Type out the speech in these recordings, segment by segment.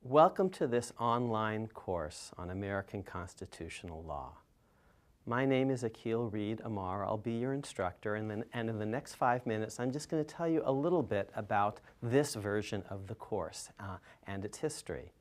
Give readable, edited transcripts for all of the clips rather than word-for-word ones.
Welcome to this online course on American constitutional law. My name is Akhil Reed Amar. I'll be your instructor, and in the next 5 minutes I'm just going to tell you a little bit about this version of the course and its history.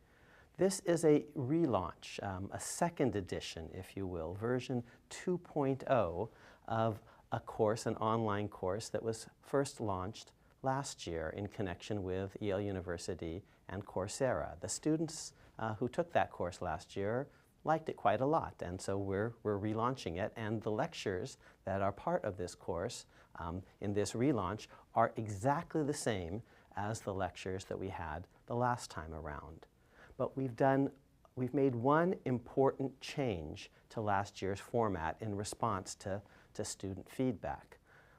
This is a relaunch, a second edition, if you will, version 2.0 of a course, an online course that was first launched last year in connection with Yale University and Coursera. The students who took that course last year liked it quite a lot, and so we're relaunching it, and the lectures that are part of this course in this relaunch are exactly the same as the lectures that we had the last time around. But we've made one important change to last year's format in response to student feedback.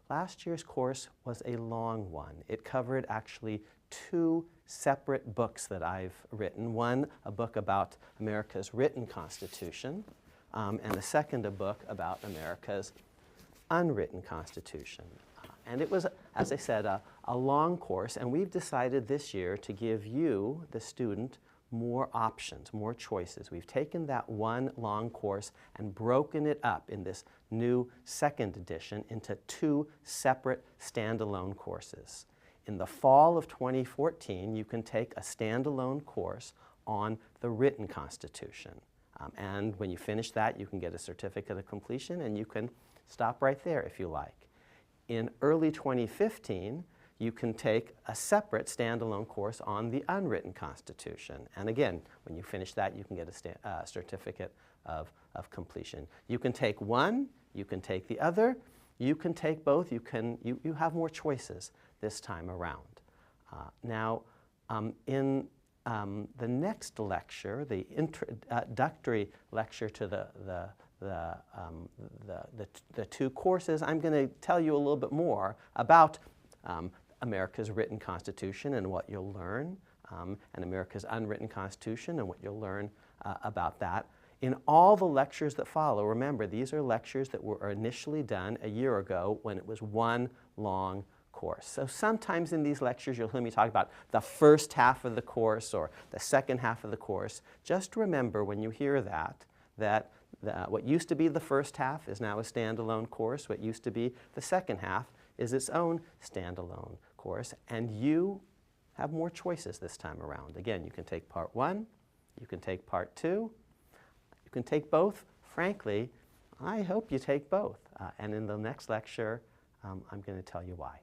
Last year's course was a long one. It covered actually two separate books that I've written. One, a book about America's written Constitution, and the second, a book about America's unwritten Constitution. And it was, as I said, a long course, and we've decided this year to give you, the student, more options, more choices. We've taken that one long course and broken it up in this new second edition into two separate standalone courses. In the fall of 2014, you can take a standalone course on the written Constitution. And when you finish that, you can get a certificate of completion, and you can stop right there if you like. In early 2015, you can take a separate standalone course on the unwritten Constitution. And again, when you finish that, you can get a certificate of completion. You can take one, you can take the other, you can take both, you have more choices this time around. Now, in the next lecture, the introductory lecture to the two courses, I'm going to tell you a little bit more about America's written Constitution and what you'll learn, and America's unwritten Constitution and what you'll learn about that. In all the lectures that follow, remember, these are lectures that were initially done a year ago when it was one long course. So sometimes in these lectures you'll hear me talk about the first half of the course or the second half of the course. Just remember when you hear that what used to be the first half is now a standalone course. What used to be the second half is its own standalone course, and you have more choices this time around. Again, you can take part one, you can take part two, you can take both. Frankly, I hope you take both. And in the next lecture, I'm going to tell you why.